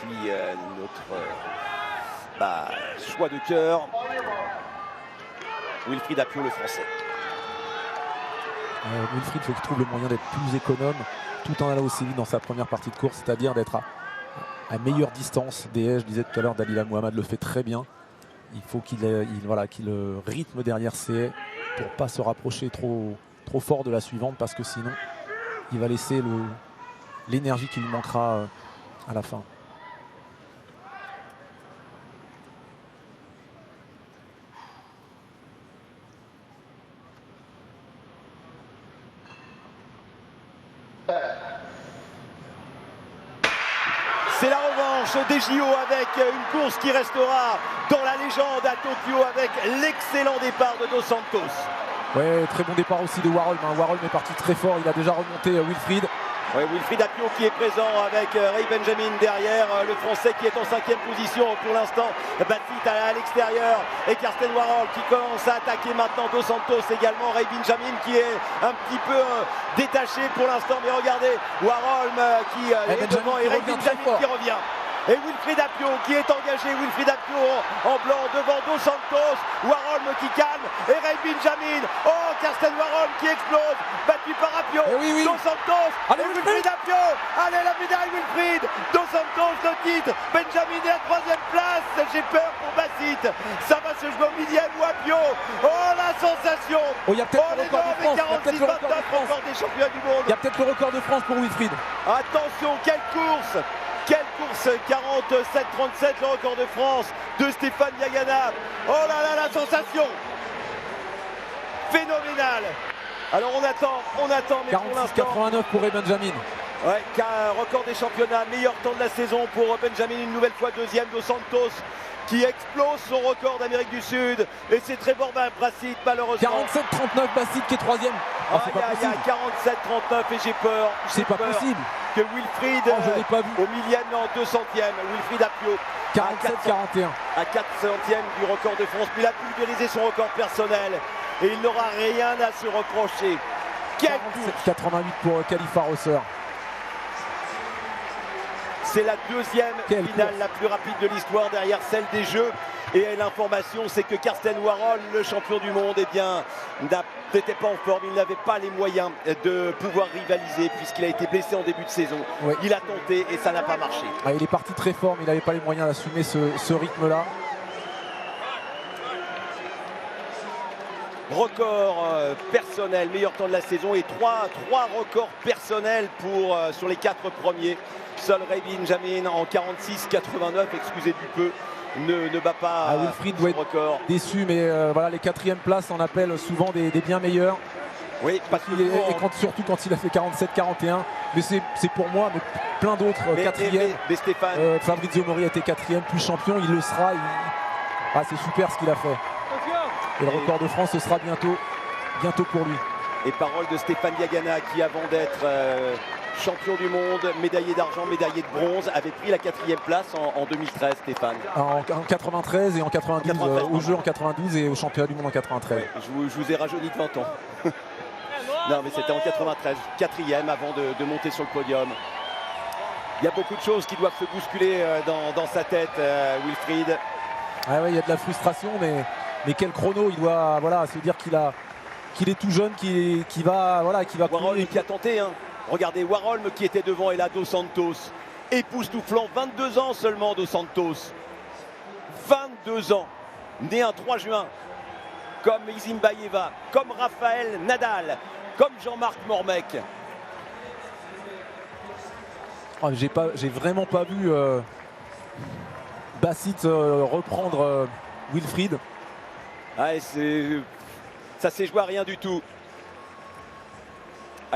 puis notre choix de cœur, Wilfried Apio, le français. Wilfried, il faut qu'il trouve le moyen d'être plus économe tout en allant aussi vite dans sa première partie de course, c'est-à-dire d'être à meilleure distance des haies. Je disais tout à l'heure, Dalila Mohamed le fait très bien. Il faut qu'il rythme derrière ses haies pour ne pas se rapprocher trop fort de la suivante, parce que sinon il va laisser l'énergie qui lui manquera à la fin. C'est la revanche des JO avec une course qui restera dans la légende à Tokyo avec l'excellent départ de Dos Santos. Ouais, très bon départ aussi de Warholm. Warholm est parti très fort, il a déjà remonté Wilfried. Ouais, Wilfried Apio qui est présent avec Ray Benjamin derrière, le français qui est en 5e position pour l'instant. Batit à l'extérieur et Karsten Warholm qui commence à attaquer maintenant Dos Santos également. Ray Benjamin qui est un petit peu détaché pour l'instant, mais regardez Warholm qui est devant et Ray Benjamin qui revient. Et Wilfried Apio qui est engagé, Wilfried Apio en blanc devant Dos Santos, Warholm qui calme et Ray Benjamin. Oh, Karsten Warholm qui explose, battu par Apio. Oui. Dos Santos, allez, et Wilfried Apio. Allez, la médaille Wilfried. Dos Santos le titre, Benjamin est à 3e place. J'ai peur pour Basit, ça va se jouer au millième ou Apio. Oh, la sensation. Oh, il y a peut-être le record de France. Encore des champions du monde. Il y a peut-être le record de France pour Wilfried. Attention, quelle course! Quelle course, 47-37, le record de France de Stéphane Diagana. Oh là là, la sensation phénoménale. Alors on attend, mais pour l'instant... 46-89 pour Ray Benjamin. Ouais, record des championnats, meilleur temps de la saison pour Benjamin, une nouvelle fois deuxième. Dos Santos qui explose son record d'Amérique du Sud. Et c'est très bon, Basit malheureusement. 47-39, Basit qui est 3e. Oh, c'est pas possible. 47-39 et j'ai peur. C'est pas possible. Que Wilfried, je l'ai pas vu. au millième, non, 200e, Wilfried Apio. 47-41. À 400e du record de France. Il a pulvérisé son record personnel. Et il n'aura rien à se reprocher. 88 pour Khalifa Rosser. C'est la deuxième finale la plus rapide de l'histoire derrière celle des Jeux. Et l'information, c'est que Karsten Warholm, le champion du monde, eh bien, n'était pas en forme. Il n'avait pas les moyens de pouvoir rivaliser puisqu'il a été blessé en début de saison. Oui. Il a tenté et ça n'a pas marché. Il est parti très fort, mais il n'avait pas les moyens d'assumer ce rythme-là. Record personnel, meilleur temps de la saison et trois records personnels sur les 4 premiers. Seul Ray Benjamin en 46-89, excusez du peu, ne bat pas Wilfried doit record. Être déçu, mais voilà, les 4e places en appellent souvent des bien meilleurs. Oui, parce que surtout quand il a fait 47-41, mais c'est pour moi, mais plein d'autres 4e. Mais Stéphane, Fabrizio Mori a été 4e, puis champion, il le sera. C'est super ce qu'il a fait. Et le record de France, ce sera bientôt pour lui. Et parole de Stéphane Diagana qui, avant d'être champion du monde, médaillé d'argent, médaillé de bronze, avait pris la 4e place en 2013, Stéphane. En 93 et en 92, au jeu en 92 et au championnat du monde en 93. Ouais, je vous ai rajeuni de 20 ans. Non, mais c'était en 93, 4e avant de monter sur le podium. Il y a beaucoup de choses qui doivent se bousculer dans sa tête, Wilfried. Il y a de la frustration, mais quel chrono, il doit se dire qu'il est tout jeune, qui va Warholm qui a tenté, hein. Regardez Warholm qui était devant et là Dos Santos, époustouflant, 22 ans seulement Dos Santos, 22 ans, né un 3 juin, comme Isimbayeva, comme Raphaël Nadal, comme Jean-Marc Mormec. J'ai vraiment pas vu Basit reprendre Wilfried. Ça s'est joué à rien du tout.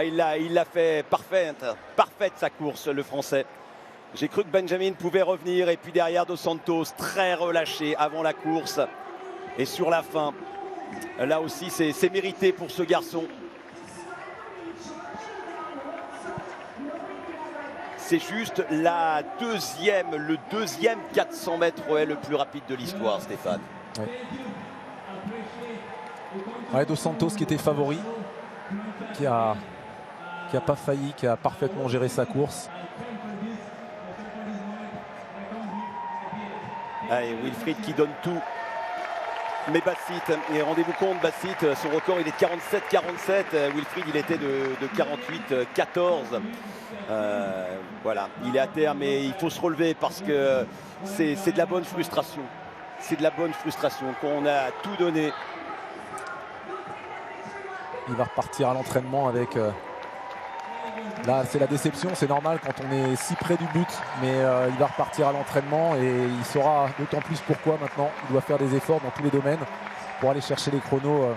Il l'a fait parfaite sa course, le français. J'ai cru que Benjamin pouvait revenir et puis derrière Dos Santos, très relâché avant la course. Et sur la fin, là aussi c'est mérité pour ce garçon. C'est juste le deuxième 400 mètres le plus rapide de l'histoire, Stéphane. Dos Santos qui était favori, qui a pas failli, qui a parfaitement géré sa course. Allez, Wilfried qui donne tout. Mais Bassett, et rendez-vous compte, Bassett, son record il est de 47-47. Wilfried il était de 48-14. Voilà, il est à terre, mais il faut se relever parce que c'est de la bonne frustration. C'est de la bonne frustration qu'on a tout donné. Il va repartir à l'entraînement avec... Là, c'est la déception, c'est normal quand on est si près du but, mais il va repartir à l'entraînement et il saura d'autant plus pourquoi maintenant. Il doit faire des efforts dans tous les domaines pour aller chercher les chronos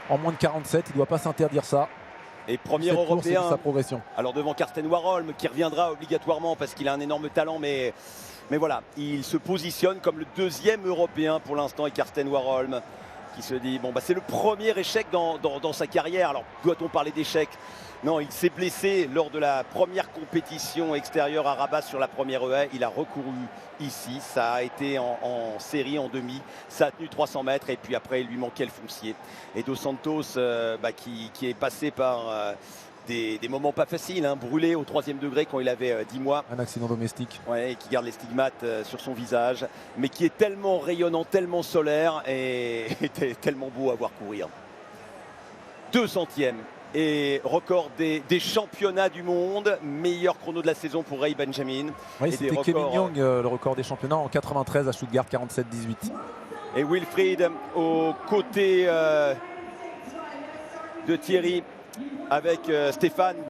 en moins de 47. Il ne doit pas s'interdire ça. Et premier européen, sa progression. Alors devant Karsten Warholm qui reviendra obligatoirement parce qu'il a un énorme talent, mais voilà, il se positionne comme le deuxième européen pour l'instant, et Karsten Warholm qui se dit, bon bah c'est le premier échec dans sa carrière. Alors doit-on parler d'échec? Non, il s'est blessé lors de la première compétition extérieure à Rabat sur la première haie. Il a recouru ici, ça a été en série, en demi, ça a tenu 300 mètres et puis après il lui manquait le foncier. Et Dos Santos qui est passé par des moments pas faciles, hein, brûlé au 3e degré quand il avait 10 mois. Un accident domestique. Ouais, et qui garde les stigmates sur son visage, mais qui est tellement rayonnant, tellement solaire et tellement beau à voir courir. 200e. Et record des championnats du monde, meilleur chrono de la saison pour Ray Benjamin. Oui, c'était Kevin Young, le record des championnats en 93 à Stuttgart, 47-18. Et Wilfried aux côtés de Thierry avec Stéphane.